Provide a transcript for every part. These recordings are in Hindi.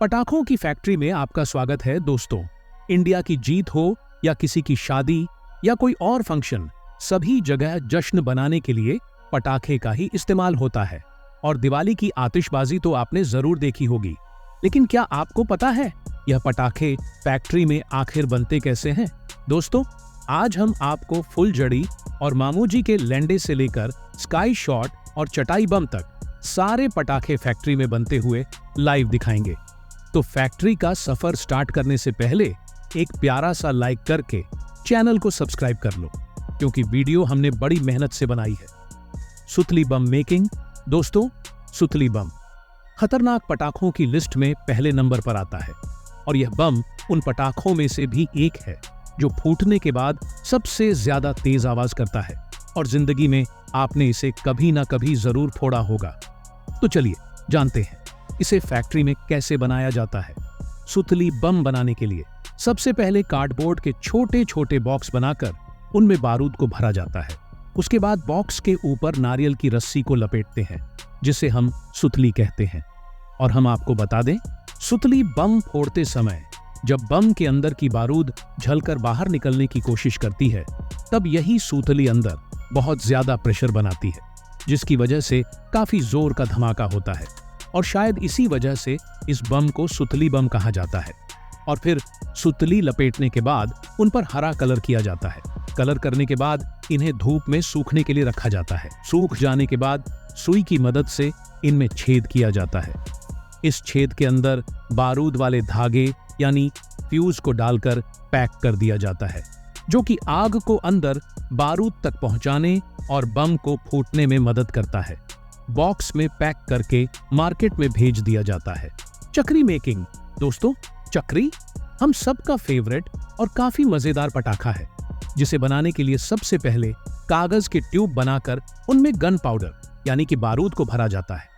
पटाखों की फैक्ट्री में आपका स्वागत है दोस्तों। इंडिया की जीत हो या किसी की शादी या कोई और फंक्शन, सभी जगह जश्न बनाने के लिए पटाखे का ही इस्तेमाल होता है। और दिवाली की आतिशबाजी तो आपने जरूर देखी होगी, लेकिन क्या आपको पता है यह पटाखे फैक्ट्री में आखिर बनते कैसे हैं? दोस्तों, आज हम आपको फुलझड़ी और मामूजी के लैंडे से लेकर स्काई शॉट और चटाई बम तक सारे पटाखे फैक्ट्री में बनते हुए लाइव दिखाएंगे। तो फैक्ट्री का सफर स्टार्ट करने से पहले एक प्यारा सा लाइक करके चैनल को सब्सक्राइब कर लो, क्योंकि वीडियो हमने बड़ी मेहनत से बनाई है। सुतली बम मेकिंग। दोस्तों, सुतली बम खतरनाक पटाखों की लिस्ट में पहले नंबर पर आता है और यह बम उन पटाखों में से भी एक है जो फूटने के बाद सबसे ज्यादा तेज आवाज करता है और जिंदगी में आपने इसे कभी ना कभी जरूर फोड़ा होगा। तो चलिए जानते हैं इसे फैक्ट्री में कैसे बनाया जाता है। सुतली बम बनाने के लिए सबसे पहले कार्डबोर्ड के छोटे छोटे बॉक्स बनाकर उनमें बारूद को भरा जाता है। उसके बाद बॉक्स के ऊपर नारियल की रस्सी को लपेटते हैं, जिसे हम सुतली कहते हैं। और हम आपको बता दें, सुतली बम फोड़ते समय जब बम के अंदर की बारूद झलकर बाहर निकलने की कोशिश करती है, तब यही सुतली अंदर बहुत ज्यादा प्रेशर बनाती है, जिसकी वजह से काफी जोर का धमाका होता है। और शायद इसी वजह से इस बम को सुतली बम कहा जाता है। और फिर सुतली लपेटने के बाद उन पर हरा कलर किया जाता है। कलर करने के बाद इन्हें धूप में सूखने के लिए रखा जाता है। सूख जाने के बाद सुई की मदद से इनमें छेद किया जाता है। इस छेद के अंदर बारूद वाले धागे यानी फ्यूज को डालकर पैक कर दिया जाता है, जो कि आग को अंदर बारूद तक पहुंचाने और बम को फूटने में मदद करता है। बॉक्स में पैक करके मार्केट में भेज दिया जाता है। चक्री मेकिंग। दोस्तों, चक्री हम सबका फेवरेट और काफी मजेदार पटाखा है, जिसे बनाने के लिए सबसे पहले कागज के ट्यूब बनाकर उनमें गन पाउडर यानी कि बारूद को भरा जाता है।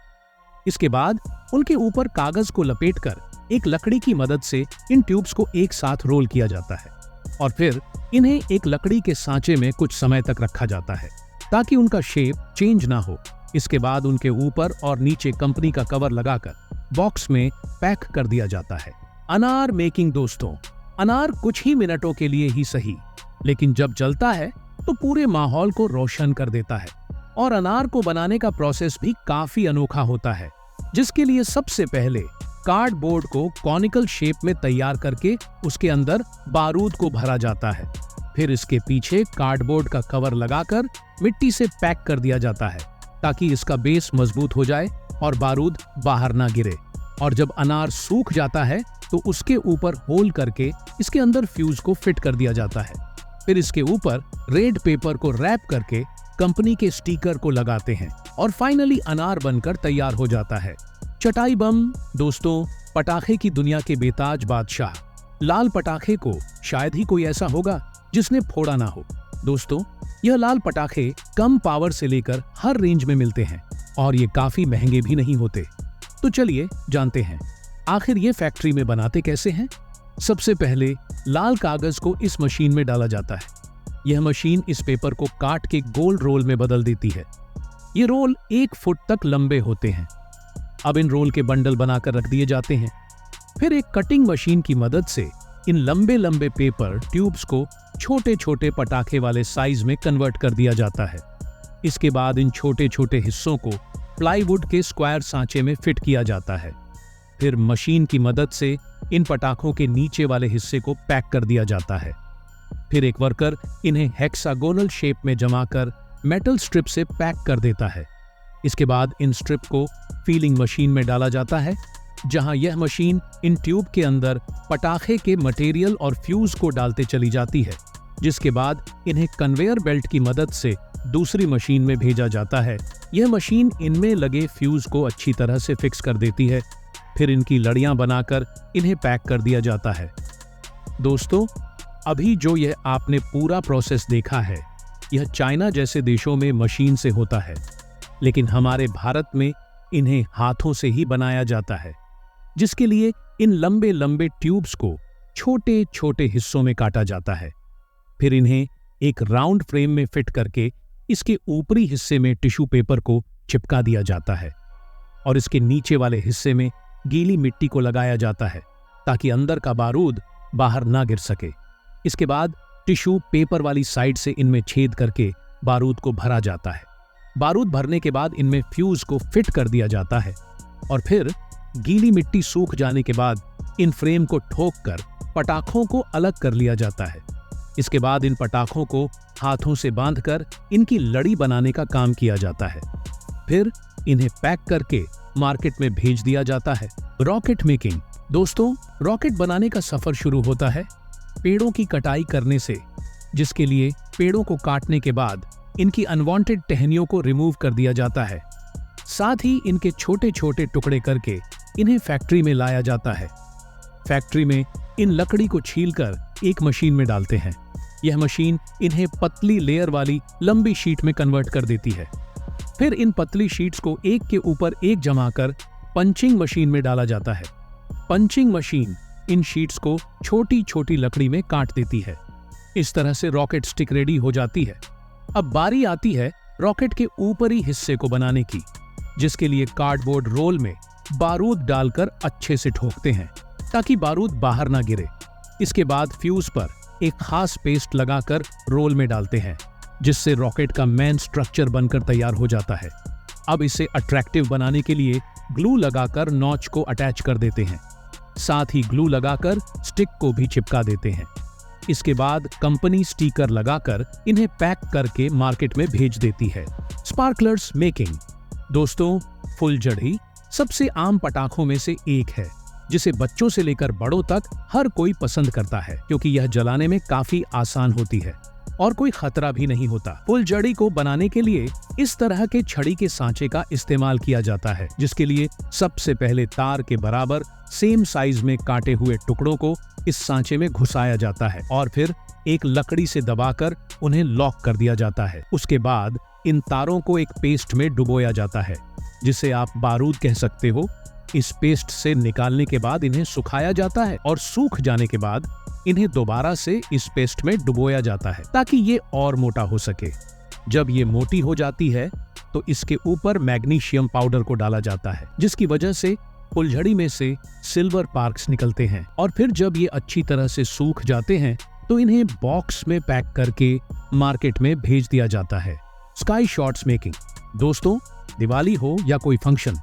इसके बाद उनके ऊपर कागज को लपेटकर एक लकड़ी की मदद से इन ट्यूब्स को एक साथ रोल किया जाता है और फिर इन्हें एक लकड़ी के सांचे में कुछ समय तक रखा जाता है ताकि उनका शेप चेंज ना हो। इसके बाद उनके ऊपर और नीचे कंपनी का कवर लगाकर बॉक्स में पैक कर दिया जाता है। अनार मेकिंग। दोस्तों, अनार कुछ ही मिनटों के लिए ही सही, लेकिन जब जलता है तो पूरे माहौल को रोशन कर देता है। और अनार को बनाने का प्रोसेस भी काफी अनोखा होता है, जिसके लिए सबसे पहले कार्डबोर्ड को कॉनिकल शेप में तैयार करके उसके अंदर बारूद को भरा जाता है। फिर इसके पीछे कार्डबोर्ड का कवर लगाकर मिट्टी से पैक कर दिया जाता है ताकि इसका बेस मजबूत हो जाए और बारूद बाहर ना गिरे। और जब अनार सूख जाता है तो उसके ऊपर होल करके इसके अंदर फ्यूज को फिट कर दिया जाता है। फिर इसके ऊपर रेड पेपर को रैप करके कंपनी के स्टिकर को लगाते हैं और फाइनली अनार बनकर तैयार हो जाता है। चटाई बम। दोस्तों, पटाखे की दुनिया के बेताज बादशाह लाल पटाखे को शायद ही कोई ऐसा होगा जिसने फोड़ा ना हो। दोस्तों, यह लाल पटाखे कम पावर से लेकर हर रेंज में मिलते हैं और ये काफी महंगे भी नहीं होते। तो चलिए जानते हैं आखिर ये फैक्ट्री में बनाते कैसे हैं। सबसे पहले लाल कागज को इस मशीन में डाला जाता है। यह मशीन इस पेपर को काट के गोल रोल में बदल देती है। ये रोल 1 फुट तक लंबे होते हैं। अब इन रोल के बंडल बनाकर रख दिए जाते हैं। फिर एक कटिंग मशीन की मदद से इन लंबे लंबे पेपर ट्यूब्स को छोटे छोटे पटाखे वाले साइज में कन्वर्ट कर दिया जाता है। इसके बाद इन छोटे छोटे हिस्सों को प्लाईवुड के स्क्वायर सांचे में फिट किया जाता है। फिर मशीन की मदद से इन पटाखों के नीचे वाले हिस्से को पैक कर दिया जाता है। फिर एक वर्कर इन्हें हेक्सागोनल शेप में जमाकर मेटल स्ट्रिप से पैक कर देता है। इसके बाद इन स्ट्रिप को फीलिंग मशीन में डाला जाता है, जहां यह मशीन इन ट्यूब के अंदर पटाखे के मटेरियल और फ्यूज को डालते चली जाती है, जिसके बाद इन्हें कन्वेयर बेल्ट की मदद से दूसरी मशीन में भेजा जाता है। यह मशीन इनमें लगे फ्यूज को अच्छी तरह से फिक्स कर देती है। फिर इनकी लड़ियां बनाकर इन्हें पैक कर दिया जाता है। दोस्तों, अभी जो यह आपने पूरा प्रोसेस देखा है, यह चाइना जैसे देशों में मशीन से होता है, लेकिन हमारे भारत में इन्हें हाथों से ही बनाया जाता है, जिसके लिए इन लंबे लंबे ट्यूब्स को छोटे छोटे हिस्सों में काटा जाता है। फिर इन्हें एक राउंड फ्रेम में फिट करके इसके ऊपरी हिस्से में टिश्यू पेपर को चिपका दिया जाता है और इसके नीचे वाले हिस्से में गीली मिट्टी को लगाया जाता है ताकि अंदर का बारूद बाहर ना गिर सके। इसके बाद टिश्यू पेपर वाली साइड से इनमें छेद करके बारूद को भरा जाता है। बारूद भरने के बाद इनमें फ्यूज को फिट कर दिया जाता है और फिर गीली मिट्टी सूख जाने के बाद इन फ्रेम को ठोक कर पटाखों को अलग कर लिया जाता है। इसके बाद इन पटाखों को हाथों से बांधकर इनकी लड़ी बनाने का काम किया जाता है। फिर इन्हें पैक करके मार्केट में भेज दिया जाता है। Rocket making. दोस्तों, रॉकेट बनाने का सफर शुरू होता है पेड़ों की कटाई करने से, जिसके लिए पेड़ों को काटने के बाद इनकी अनवांटेड टहनियों को रिमूव कर दिया जाता है। साथ ही इनके छोटे छोटे टुकड़े करके इन्हें फैक्ट्री में लाया जाता है। फैक्ट्री में इन लकड़ी को छीलकर एक मशीन में डालते हैं। यह मशीन इन्हें पतली लेयर वाली लंबी शीट में कन्वर्ट कर देती है। फिर इन पतली शीट्स को एक के ऊपर एक जमाकर पंचिंग मशीन में डाला जाता है। पंचिंग मशीन इन शीट्स को छोटी छोटी लकड़ी में काट देती है। इस तरह से रॉकेट स्टिक रेडी हो जाती है। अब बारी आती है रॉकेट के ऊपरी हिस्से को बनाने की, जिसके लिए कार्डबोर्ड रोल में बारूद डालकर अच्छे से ठोकते हैं ताकि बारूद बाहर ना गिरे। इसके बाद फ्यूज पर एक खास पेस्ट लगाकर रोल में डालते हैं, जिससे रॉकेट का मेन स्ट्रक्चर बनकर तैयार हो जाता है। अब इसे अट्रैक्टिव बनाने के लिए ग्लू लगाकर नॉच को अटैच कर देते हैं। साथ ही ग्लू लगाकर स्टिक को भी चिपका देते हैं। इसके बाद कंपनी स्टिकर लगाकर इन्हें पैक करके मार्केट में भेज देती है। Sparklers making. दोस्तों, फुलझड़ी सबसे आम पटाखों में से एक है, जिसे बच्चों से लेकर बड़ों तक हर कोई पसंद करता है, क्योंकि यह जलाने में काफी आसान होती है और कोई खतरा भी नहीं होता। फुलझड़ी को बनाने के लिए इस तरह के छड़ी के सांचे का इस्तेमाल किया जाता है, जिसके लिए सबसे पहले तार के बराबर सेम साइज में काटे हुए टुकड़ों को इस सांचे में घुसाया जाता है और फिर एक लकड़ी से दबाकर उन्हें लॉक कर दिया जाता है। उसके बाद इन तारों को एक पेस्ट में डुबोया जाता है, जिसे आप बारूद कह सकते हो। इस पेस्ट से निकालने के बाद इन्हें सुखाया जाता है और सूख जाने के बाद इन्हें दोबारा से इस पेस्ट में डुबोया जाता है ताकि ये और मोटा हो सके। जब ये मोटी हो जाती है तो इसके ऊपर मैग्नीशियम पाउडर को डाला जाता है, जिसकी वजह से फुलझड़ी में से सिल्वर पार्क्स निकलते हैं। और फिर जब ये अच्छी तरह से सूख जाते हैं तो इन्हें बॉक्स में पैक करके मार्केट में भेज दिया जाता है। Sky shots making. दोस्तों, दिवाली हो या कोई फंक्शन,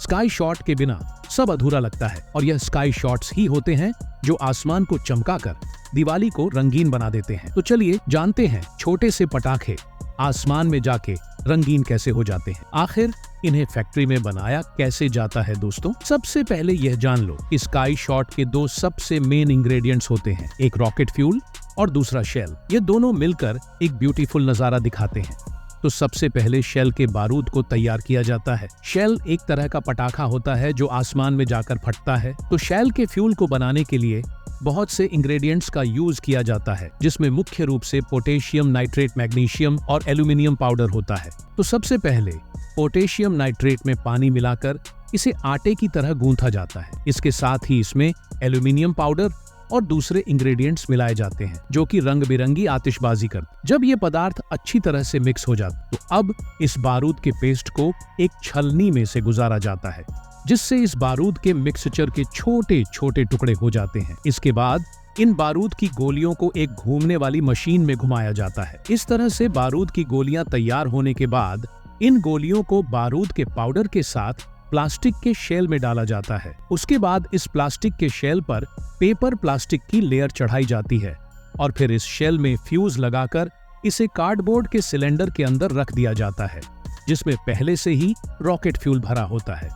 स्काई शॉट के बिना सब अधूरा लगता है और यह स्काई शॉट्स ही होते हैं जो आसमान को चमकाकर दिवाली को रंगीन बना देते हैं। तो चलिए जानते हैं छोटे से पटाखे आसमान में जाके रंगीन कैसे हो जाते हैं। आखिर इन्हें फैक्ट्री में बनाया कैसे जाता है। दोस्तों, सबसे पहले यह जान लो कि स्काई शॉट के दो सबसे मेन इंग्रेडिएंट्स होते हैं, एक रॉकेट फ्यूल और दूसरा शेल। ये दोनों मिलकर एक ब्यूटीफुल नजारा दिखाते हैं। तो सबसे पहले शेल के बारूद को तैयार किया जाता है। शेल एक तरह का पटाखा होता है जो आसमान में जाकर फटता है। तो शेल के फ्यूल को बनाने के लिए बहुत से इंग्रेडिएंट्स का यूज किया जाता है, जिसमें मुख्य रूप से पोटेशियम नाइट्रेट, मैग्नीशियम और एल्यूमिनियम पाउडर होता है। तो सबसे पहले पोटेशियम नाइट्रेट में पानी मिलाकर इसे आटे की तरह गूंथा जाता है। इसके साथ ही इसमें एल्यूमिनियम पाउडर और दूसरे इंग्रेडिएंट्स मिलाए जाते हैं, जो कि रंग बिरंगी आतिशबाजी करते। जब ये पदार्थ अच्छी तरह से मिक्स हो जाता तो अब इस बारूद के पेस्ट को एक छलनी में से गुजारा जाता है, जिससे इस बारूद के मिक्सचर के छोटे छोटे टुकड़े हो जाते हैं। इसके बाद इन बारूद की गोलियों को एक घूमने वाली मशीन में घुमाया जाता है। इस तरह से बारूद की गोलियां तैयार होने के बाद इन गोलियों को बारूद के पाउडर के साथ प्लास्टिक के शेल में डाला जाता है। उसके बाद इस प्लास्टिक के शेल पर पेपर प्लास्टिक की लेयर चढ़ाई जाती है और फिर इस शेल में फ्यूज लगाकर इसे कार्डबोर्ड के सिलेंडर के अंदर रख दिया जाता है, जिसमें पहले से ही रॉकेट फ्यूल भरा होता है।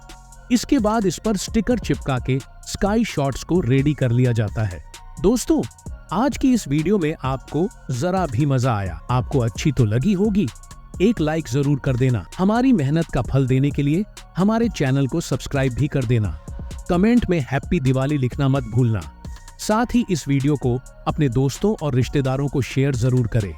इसके बाद इस पर स्टिकर चिपका के स्काई शॉट्स को रेडी कर लिया जाता है। दोस्तों, आज की इस वीडियो में आपको जरा भी मजा आया, आपको अच्छी तो लगी होगी। एक लाइक जरूर कर देना। हमारी मेहनत का फल देने के लिए हमारे चैनल को सब्सक्राइब भी कर देना। कमेंट में हैप्पी दिवाली लिखना मत भूलना। साथ ही इस वीडियो को अपने दोस्तों और रिश्तेदारों को शेयर जरूर करें।